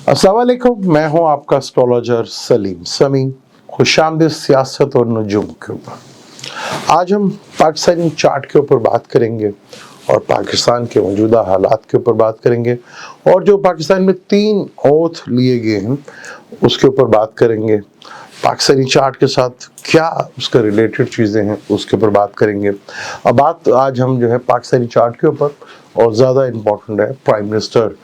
अस्सलाम वालेकुम, मैं हूं आपका एस्ट्रोलॉजर सलीम समी। खुशामदीद सियासत और नजूम के ऊपर। आज हम पाकिस्तानी चार्ट के ऊपर बात करेंगे और पाकिस्तान के मौजूदा हालात के ऊपर बात करेंगे और जो पाकिस्तान में 3 ओथ लिए गए हैं उसके ऊपर बात करेंगे। पाकिस्तानी चार्ट के साथ क्या उसका रिलेटेड चीज़ें हैं उसके ऊपर बात करेंगे। अब बात आज हम जो है पाकिस्तानी चार्ट के ऊपर और ज़्यादा इम्पोर्टेंट है प्राइम मिनिस्टर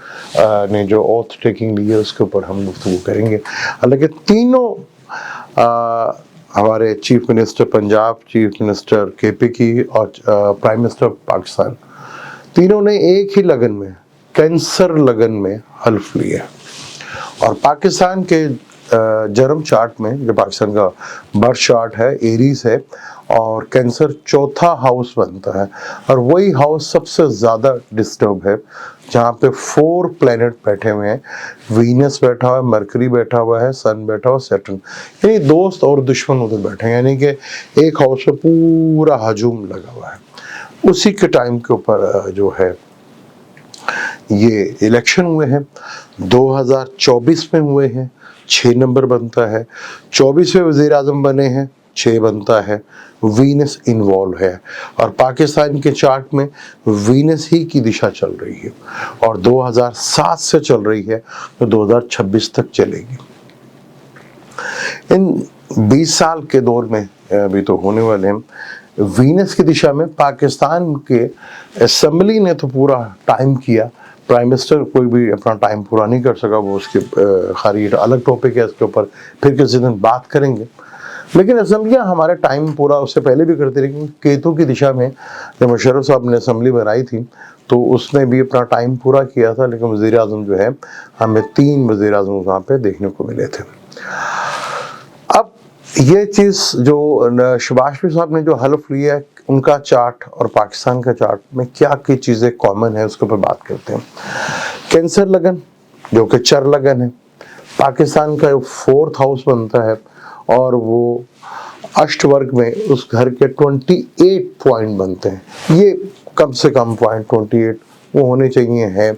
ने जो ओथ टेकिंग ली है उसके ऊपर हम गुफ्तगू करेंगे। हालांकि तीनों हमारे chief minister Punjab, chief minister KP की और प्राइम मिनिस्टर पाकिस्तान, तीनों ने एक ही लगन में, कैंसर लगन में हल्फ लिया। और पाकिस्तान के जन्म चार्ट में, जो पाकिस्तान का बर्थ चार्ट है, एरीज है और कैंसर चौथा हाउस बनता है और वही हाउस सबसे ज़्यादा डिस्टर्ब है, जहाँ पे 4 प्लैनेट बैठे हुए हैं। वीनस बैठा हुआ है, मरकरी बैठा हुआ है, सन बैठा हुआ, सैटर्न, यानी दोस्त और दुश्मन उधर बैठे हैं, यानी कि एक हाउस में पूरा हजूम लगा हुआ है। उसी के टाइम के ऊपर जो है ये इलेक्शन हुए हैं, 2024 में हुए हैं, 6 नंबर बनता है। 24 में वज़ीर आज़म बने हैं, 6 बनता है। वीनस इन्वॉल्व है और पाकिस्तान के चार्ट में वीनस ही की दिशा चल रही है और 2007 से चल रही है तो 2026 तक चलेगी। इन 20 साल के दौर में अभी तो होने वाले हैं, वीनस की दिशा में पाकिस्तान के असेंबली ने तो पूरा टाइम किया, प्राइम मिनिस्टर कोई भी अपना टाइम पूरा नहीं कर सका, वो उसके खाली अलग टॉपिक है, इसके ऊपर फिर किसी दिन बात करेंगे। लेकिन असेंबलियाँ हमारे टाइम पूरा उससे पहले भी करती रही। केतु की दिशा में जब मुशर्रफ साहब ने असेंबली बनाई थी तो उसने भी अपना टाइम पूरा किया था, लेकिन वज़ीर आज़म जो है, हमें 3 वज़ीर आज़म वहाँ पे देखने को मिले थे। अब ये चीज़ जो शहबाज शरीफ साहब ने जो हल्फ लिया है, उनका चार्ट और पाकिस्तान का चार्ट में क्या क्या चीज़ें कॉमन है उसके ऊपर बात करते हैं। कैंसर लगन जो कि चर लगन है, पाकिस्तान का 4th हाउस बनता है और वो अष्टवर्ग में उस घर के 28 पॉइंट बनते हैं। ये कम से कम पॉइंट 28 वो होने चाहिए है।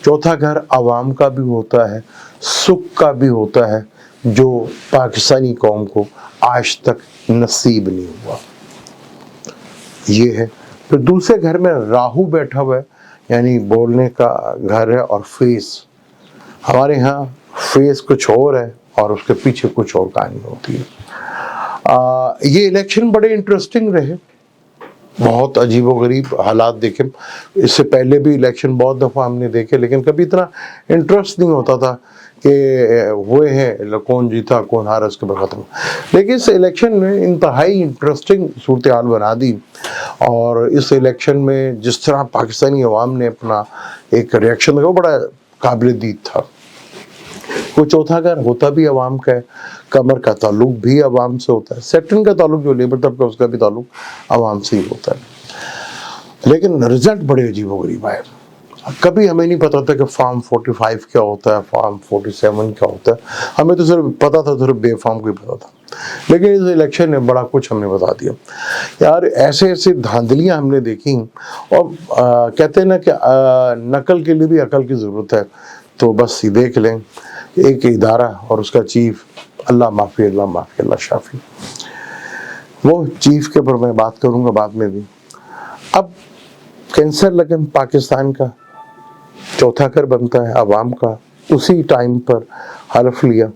चौथा घर आवाम का भी होता है, सुख का भी होता है, जो पाकिस्तानी कौम को आज तक नसीब नहीं हुआ। ये है। फिर दूसरे घर में राहु बैठा हुआ है, यानी बोलने का घर है और फेस। हमारे यहाँ फेस कुछ और है और उसके पीछे कुछ और कहानी होती है। ये इलेक्शन बड़े इंटरेस्टिंग रहे, बहुत अजीबोगरीब हालात देखे। इससे पहले भी इलेक्शन बहुत दफ़ा हमने देखे, लेकिन कभी इतना इंटरेस्ट नहीं होता था कि हुए हैं, कौन जीता कौन हारा उसके बाद ख़त्म। लेकिन इस इलेक्शन में इंतहाई इंटरेस्टिंग सूरत हाल बना दी और इस इलेक्शन में जिस तरह पाकिस्तानी अवाम ने अपना एक रिएक्शन दिया वो बड़ा काबिल-ए-दीद था। वो चौथा घर होता भी अवाम का है, कमर का ताल्लुक भी अवाम से होता है, सैटर्न का ताल्लुक जो लेबर तबका उसका भी ताल्लुक अवाम से ही होता है। लेकिन रिजल्ट बड़े अजीबोगरीब आए। कभी हमें नहीं पता था कि फॉर्म 45 क्या होता है, फॉर्म 47 क्या होता है। हमें तो सिर्फ पता था, सिर्फ बेफॉर्म को ही पता था। लेकिन इस इलेक्शन ने बड़ा कुछ हमें बता दिया यार। ऐसे ऐसे धांधलियाँ हमने देखी और कहते हैं ना कि नकल के लिए भी अकल की ज़रूरत है। तो बस ये देख लें, एक इदारा और उसका चीफ, अल्लाह माफ़ी अल्लाह शाफी, वो चीफ के ऊपर मैं बात करूँगा बाद में भी। अब कैंसर लगन पाकिस्तान का चौथा घर बनता है अवाम का, उसी टाइम पर हल्फ लिया।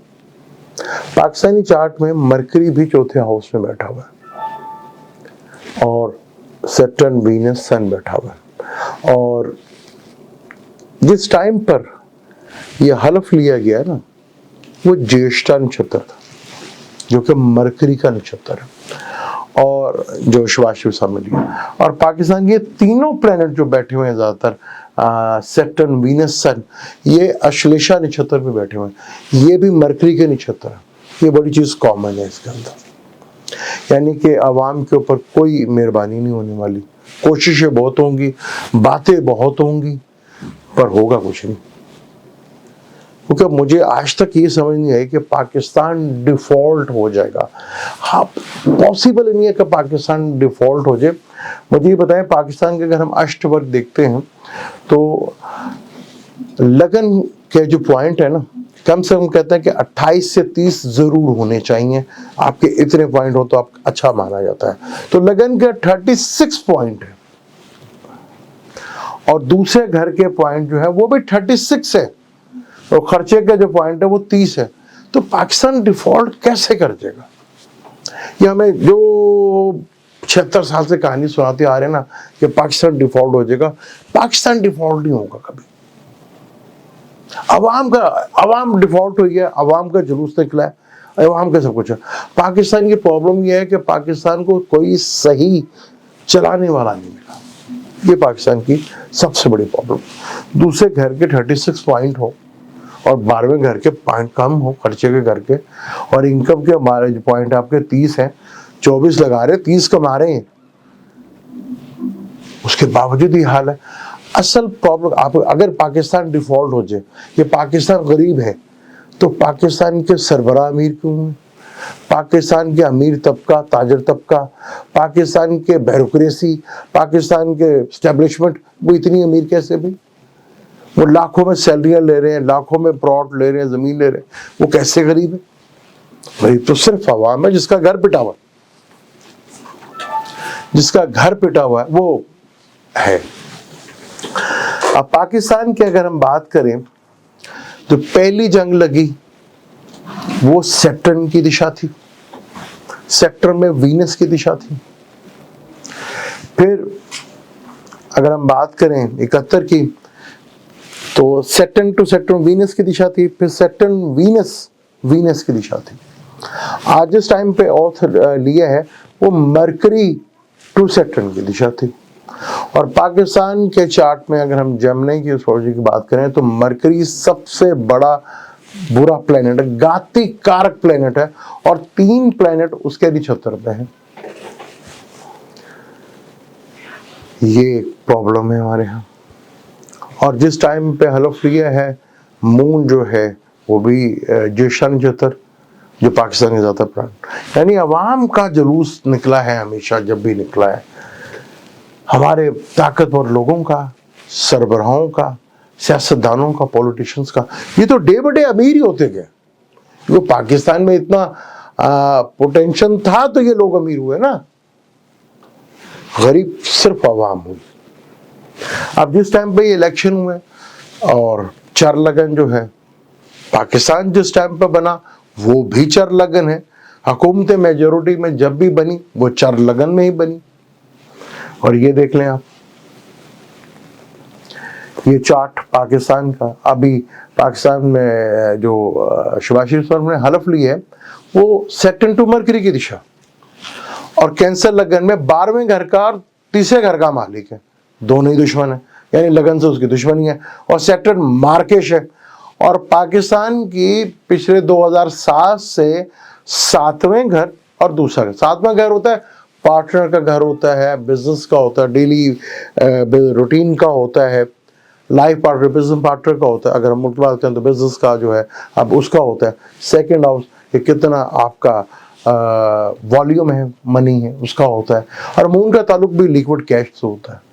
पाकिस्तानी चार्ट में मरकरी भी चौथे हाउस में बैठा हुआ है और सैटर्न, वीनस, सन बैठा हुआ है। और जिस टाइम पर यह हल्फ लिया गया ना, वो ज्येष्ठा नक्षत्र था, जो कि मरकरी का नक्षत्र है और जो शहबाज शरीफ साहब ने लिया। और पाकिस्तान के तीनों प्लैनेट जो बैठे हुए हैं ज़्यादातर, सैटर्न, वीनस, सन, ये अश्लेषा नक्षत्र पे बैठे हुए हैं, ये भी मरकरी के नक्षत्र है। ये बड़ी चीज़ कॉमन है इसके अंदर, यानी कि आवाम के ऊपर कोई मेहरबानी नहीं होने वाली। कोशिशें बहुत होंगी, बातें बहुत होंगी, पर होगा कुछ नहीं। क्योंकि मुझे आज तक ये समझ नहीं आई कि पाकिस्तान डिफ़ॉल्ट हो जाएगा। हाँ, पॉसिबल नहीं है कि पाकिस्तान डिफ़ॉल्ट हो जाए। मुझे ये बताएं, पाकिस्तान के अगर हम अष्टवर्ग देखते हैं तो लगन के जो पॉइंट है ना, कम से कम कहते हैं कि 28 से 30 जरूर होने चाहिए, आपके इतने पॉइंट हो तो आप अच्छा माना जाता है। तो लगन के 36 पॉइंट है और दूसरे घर के पॉइंट जो है वो भी 36 है और खर्चे के जो पॉइंट है वो 30 है। तो पाकिस्तान डिफॉल्ट कैसे कर देगा? ये हमें जो 76 साल से कहानी सुनाते आ रहे हैं ना कि पाकिस्तान डिफॉल्ट हो जाएगा, पाकिस्तान डिफॉल्ट नहीं होगा कभी। अवाम डिफॉल्ट हुई है, अवाम का जुलूस निकला है, अवाम का सब कुछ है। पाकिस्तान की प्रॉब्लम यह है कि पाकिस्तान को कोई सही चलाने वाला नहीं मिला, ये पाकिस्तान की सबसे बड़ी प्रॉब्लम। दूसरे घर के 36 पॉइंट हो और 12वें घर के पॉइंट कम हो खर्चे के घर के, और इनकम के हमारे जो पॉइंट आपके 30 हैं, 24 लगा रहे 30 कमा रहे हैं, उसके बावजूद ही हाल है। असल प्रॉब्लम आप अगर पाकिस्तान डिफॉल्ट हो जाए, ये पाकिस्तान गरीब है तो पाकिस्तान के सरबराह अमीर क्यों हैं? पाकिस्तान के अमीर तबका, ताजर तबका, पाकिस्तान के ब्यूरोक्रेसी, पाकिस्तान के एस्टेब्लिशमेंट वो इतनी अमीर कैसे भी? वो लाखों में सैलरियां ले रहे हैं, लाखों में प्लॉट ले रहे हैं, जमीन ले रहे हैं, वो कैसे गरीब है? गरीब तो सिर्फ अवाम है जिसका घर पिटा हुआ, जिसका घर पिटा हुआ है वो है। अब पाकिस्तान की अगर हम बात करें तो पहली जंग लगी वो सैटर्न की दिशा थी, सेक्टर में वीनस की दिशा थी। फिर अगर हम बात करें 71 की तो सैटर्न टू सैटर्न वीनस की दिशा थी, फिर सैटर्न वीनस की दिशा थी। आज जिस टाइम पे ऑथर लिया है वो मरकरी टू सैटर्न की दिशा थी। और पाकिस्तान के चार्ट में अगर हम जमने की एस्ट्रोलॉजी की बात करें तो मरकरी सबसे बड़ा बुरा प्लेनेट है, घाती कारक प्लेनेट है, और 3 प्लेनेट उसके निछत्र पे हैं। ये प्रॉब्लम है हमारे यहाँ। और जिस टाइम पे हलफ लिया है मून जो है वो भी ज्येष्ठा नक्षत्र, जो पाकिस्तान के ज्यादा प्राण, यानी अवाम का जुलूस निकला है हमेशा, जब भी निकला है हमारे ताकतवर लोगों का, सरबराहों का, सियासतदानों का, पॉलिटिशियंस का। ये तो डे बाय डे अमीर ही होते गए। वो पाकिस्तान में इतना पोटेंशियल था तो ये लोग अमीर हुए ना, गरीब सिर्फ अवाम हुई। अब जिस टाइम पे ये इलेक्शन हुए और चर लगन जो है, पाकिस्तान जिस टाइम पे बना वो भी चर लगन है। हुकूमतें मेजोरिटी में जब भी बनी वो चर लगन में ही बनी। और ये देख लें आप, ये चार्ट पाकिस्तान का, अभी पाकिस्तान में जो शहबाज शरीफ साहब ने हलफ ली है वो सैटर्न टू मरकरी की दिशा, और कैंसर लगन में 12वें घर का और तीसरे घर का मालिक है, दोनों ही दुश्मन है, यानी लगन से उसकी दुश्मनी है। और सैटर्न मार्केश है। और पाकिस्तान की पिछले 2007 से 7वें घर और दूसरा घर, 7वां घर होता है पार्टनर का घर होता है, बिजनेस का होता है, डेली रूटीन का होता है, लाइफ पार्टनर, बिजनेस पार्टनर का होता है। अगर हम मुल्क बात करें तो बिजनेस का जो है अब उसका होता है। सेकंड हाउस ये कितना आपका वॉल्यूम है, मनी है, उसका होता है। और मून का ताल्लुक भी लिक्विड कैश से होता है।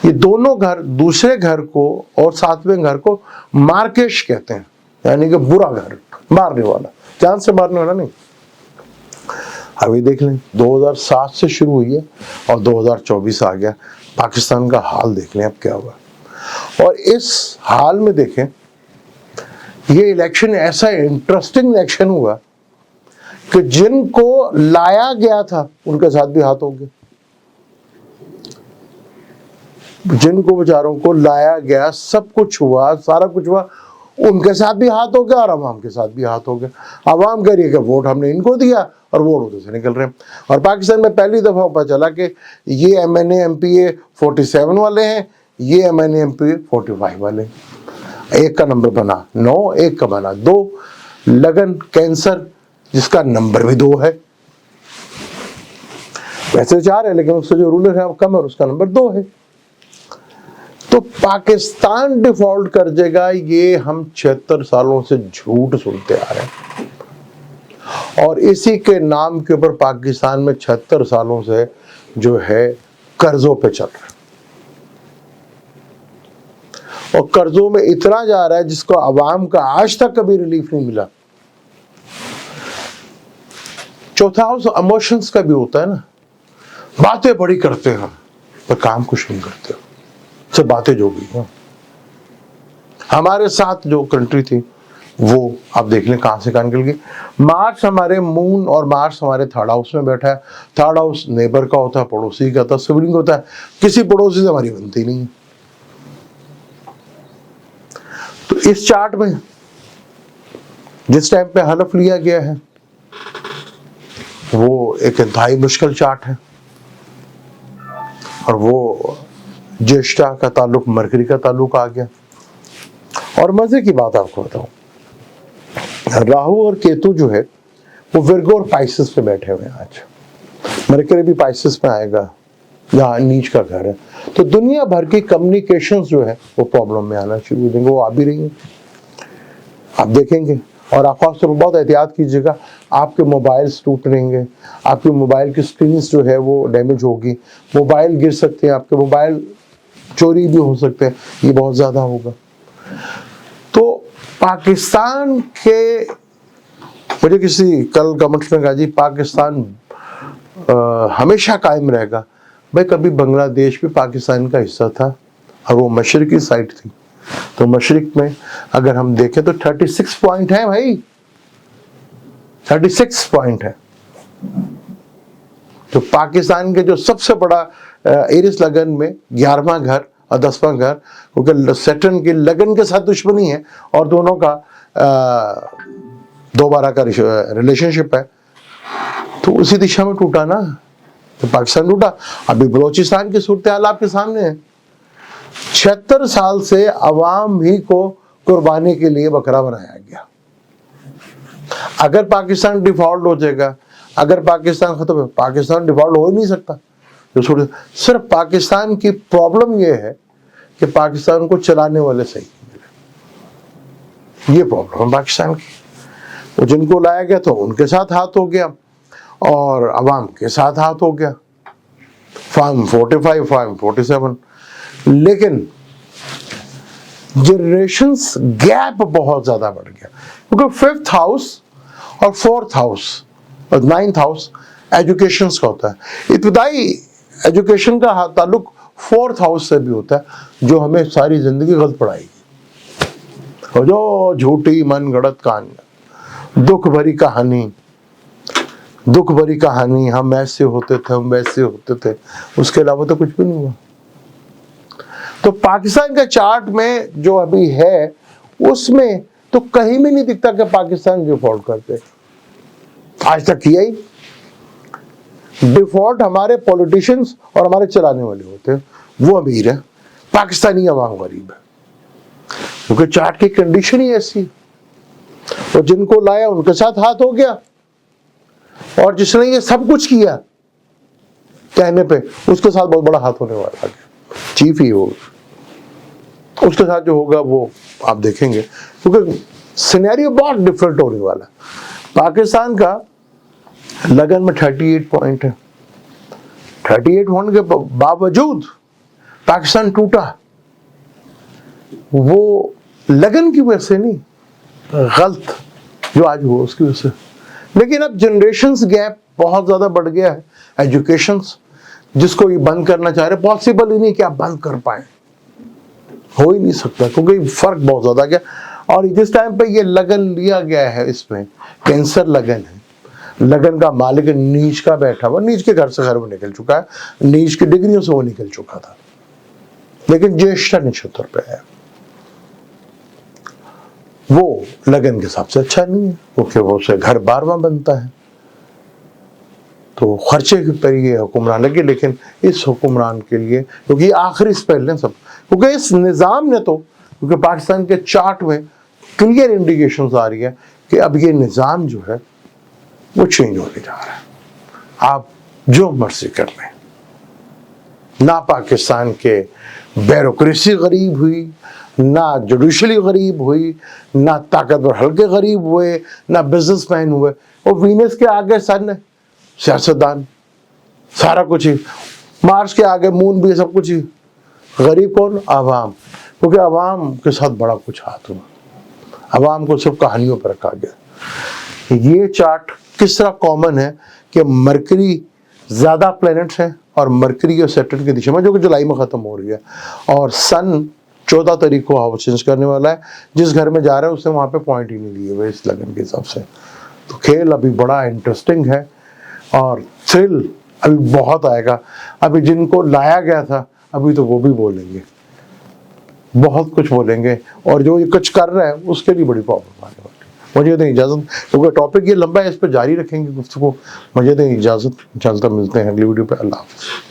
ये दोनों घर, दूसरे घर को और 7वें घर को मार्केश कहते हैं, यानी कि बुरा घर, मारने वाला, जान से मारने वाला नहीं। अभी देख लें 2007 से शुरू हुई है और 2024 आ गया, पाकिस्तान का हाल देख लें अब क्या हुआ। और इस हाल में देखें ये इलेक्शन ऐसा इंटरेस्टिंग इलेक्शन हुआ कि जिनको लाया गया था उनके साथ भी हाथ हो गए, जिनको बेचारों को लाया गया, सब कुछ हुआ, सारा कुछ हुआ, उनके साथ भी हाथ हो गया और अवाम के साथ भी हाथ हो गया। अवाम कह रही है कि वोट हमने इनको दिया और वोट उधर से निकल रहे हैं। और पाकिस्तान में पहली दफा पता चला कि ये MNA MPA 47 वाले हैं, ये MNA MPA 45 वाले। एक का नंबर बना 9, एक का बना 2। लगन कैंसर जिसका नंबर भी 2 है, वैसे 4 है लेकिन उससे जो रूलर है वो कम है, उसका नंबर 2 है। तो पाकिस्तान डिफॉल्ट कर जाएगा, ये हम 76 सालों से झूठ सुनते आ रहे हैं। और इसी के नाम के ऊपर पाकिस्तान में 76 सालों से जो है कर्जों पे चल रहा है। اور قرضوں میں اتنا جا رہا ہے جس کو عوام کا آج تک کبھی ریلیف نہیں ملا. چوتھا ایموشنز کا بھی ہوتا ہے نا, باتیں بڑی کرتے ہیں پر کام کچھ نہیں کرتے, سب باتیں جو بھی ہیں. ہمارے ساتھ جو کنٹری تھی وہ آپ دیکھ لیں کہاں سے کہاں نکل گئی. مارس ہمارے مون اور مارس ہمارے تھرڈ ہاؤس میں بیٹھا ہے. تھرڈ ہاؤس نیبر کا ہوتا ہے, پڑوسی کا ہوتا ہے, سبلنگ ہوتا ہے. کسی پڑوسی سے ہماری بنتی نہیں ہے. تو اس چارٹ میں جس ٹائم پہ حلف لیا گیا ہے وہ ایک انتہائی مشکل چارٹ ہے, اور وہ جیشٹا کا تعلق مرکری کا تعلق آ گیا. اور مزے کی بات آپ کو بتاؤں, راہو اور کیتو جو ہے وہ ورگو اور پائسس پہ بیٹھے ہوئے ہیں. آج مرکری بھی پائسس میں آئے گا جہاں نیچ کا گھر ہے. تو دنیا بھر کی کمیونیکیشنز جو ہے وہ پرابلم میں آنا شروع ہو جائیں گے. وہ آ بھی رہی ہیں, آپ دیکھیں گے. اور آپ خاص طور پر بہت احتیاط کیجیے گا, آپ کے موبائلز ٹوٹ رہیں گے, آپ کے موبائل کی سکرینز جو ہے وہ ڈیمیج ہوگی, موبائل گر سکتے ہیں, آپ کے موبائل چوری بھی ہو سکتے ہیں. یہ بہت زیادہ ہوگا. تو پاکستان کے, مجھے کسی کل کمنٹس میں کہا جی پاکستان ہمیشہ قائم رہے گا. بھائی کبھی بنگلہ دیش بھی پاکستان کا حصہ تھا اور وہ مشرقی سائٹ تھی. تو مشرق میں اگر ہم دیکھیں تو 36 پوائنٹ ہے بھائی, 36 پوائنٹ ہے. تو پاکستان کے جو سب سے بڑا ایرس لگن میں 11واں گھر اور 10واں گھر, کیونکہ سیٹرن کی لگن کے ساتھ دشمنی ہے اور دونوں کا دوبارہ کا ریلیشن شپ ہے, تو اسی دشا میں ٹوٹا نا. تو پاکستان ٹوٹا. ابھی بلوچستان کی صورتحال آپ کے سامنے ہے. 76 سال سے عوام ہی کو قربانی کے لیے بکرا بنایا گیا. اگر پاکستان ڈیفالٹ ہو جائے گا, اگر پاکستان ختم ہو, پاکستان ڈیفالٹ ہو ہی نہیں سکتا. صرف پاکستان کی پرابلم یہ ہے کہ پاکستان کو چلانے والے صحیح نہیں ملے. یہ پرابلم ہے پاکستان کی. وہ جن کو لایا گیا تو ان کے ساتھ ہاتھ ہو گیا اور عوام کے ساتھ ہاتھ ہو گیا. Form 45, form 47. لیکن جنریشنز گیپ بہت زیادہ بڑھ گیا, کیونکہ 5th ہاؤس اور 4th ہاؤس اور 9th ہاؤس ایجوکیشنز کا ہوتا ہے. ابتدائی ایجوکیشن کا تعلق 4th ہاؤس سے بھی ہوتا ہے, جو ہمیں ساری زندگی غلط پڑھائے گی. اور جو جھوٹی من گڑت کہانی, دکھ بھری کہانی, دکھ بھری کہانی, ہم ایسے ہوتے تھے, ہم ویسے ہوتے تھے, اس کے علاوہ تو کچھ بھی نہیں ہوا. تو پاکستان کا چارٹ میں جو ابھی ہے اس میں تو کہیں بھی نہیں دکھتا کہ پاکستان ڈیفالٹ کرتے. آج تک کیا ہی. ڈیفالٹ ہمارے پولیٹیشنز اور ہمارے چلانے والے ہوتے ہیں, وہ امیر ہیں, پاکستانی عوام غریب ہے, کیونکہ چارٹ کی کنڈیشن ہی ایسی. اور جن کو لایا ان کے ساتھ ہاتھ ہو گیا, اور جس نے یہ سب کچھ کیا کہنے پہ اس کے ساتھ بہت بڑا ہاتھ ہونے والا ہے. چیف ہی ہو, اس کے ساتھ جو ہوگا وہ آپ دیکھیں گے, کیونکہ سینیریو بہت ڈفرنٹ ہونے والا ہے. پاکستان کا لگن میں 38 پوائنٹ ہے. 38 ہونے کے باوجود پاکستان ٹوٹا. وہ لگن کی وجہ سے نہیں, غلط جو آج ہوا اس کی وجہ سے. لیکن اب جنریشنز گیپ بہت زیادہ بڑھ گیا ہے. ایجوکیشنز جس کو یہ بند کرنا چاہ رہے, پاسبل ہی نہیں کہ آپ بند کر پائیں, ہو ہی نہیں سکتا, کیونکہ فرق بہت زیادہ گیا. اور جس ٹائم پہ یہ لگن لیا گیا ہے, اس میں کینسر لگن ہے. لگن کا مالک نیچ کا بیٹھا ہوا, نیچ کے گھر سے گھر میں نکل چکا ہے, نیچ کی ڈگریوں سے وہ نکل چکا تھا, لیکن جیشٹا نچھتر پہ ہے. وہ لگن کے حساب سے اچھا نہیں ہے, کیونکہ وہ اسے گھر 12واں بنتا ہے. تو خرچے پر یہ حکمران لگے. لیکن اس حکمران کے لیے, کیونکہ یہ آخری اسپیل ہے سب, کیونکہ اس نظام نے تو, کیونکہ پاکستان کے چارٹ میں کلیئر انڈیکیشنز آ رہی ہے کہ اب یہ نظام جو ہے وہ چینج ہونے جا رہا ہے. آپ جو مرضی کر لیں, نہ پاکستان کے بیوروکریسی غریب ہوئی, نہ جوڈیشلی غریب ہوئی, نہ طاقتور حلقے غریب ہوئے, نہ بزنس مین ہوئے. اور وینس کے آگے سن ہے سیاستدان, سارا کچھ ہی. مارس کے آگے مون بھی, سب کچھ ہی. غریب کون؟ عوام. क्योंकि आवाम के साथ बड़ा कुछ हाथ हुआ, आवाम को सिर्फ कहानियों पर रखा गया। ये चार्ट किस तरह कॉमन है कि मरकरी ज़्यादा प्लैनेट्स हैं और मरकरी और सैटर्न की दिशा में, जो कि जुलाई में ख़त्म हो रही है, और सन 14 तारीख को हाउस चेंज करने वाला है। जिस घर में जा रहा है उसने वहाँ पे पॉइंट ही नहीं लिए हुए इस लगन के हिसाब से। तो खेल अभी बड़ा इंटरेस्टिंग है और थ्रिल अभी बहुत आएगा। अभी जिनको लाया गया था अभी तो वो भी बोलेंगे, बहुत कुछ बोलेंगे, और जो ये कुछ कर रहा है उसके लिए बड़ी प्रॉब्लम आने वाली है। मुझे दें इजाज़त, क्योंकि टॉपिक ये लंबा है, इस पर जारी रखेंगे गुफ्तगू। मुझे दें इजाज़त, मिलते हैं अगली वीडियो पे। अल्लाह हाफ़िज़।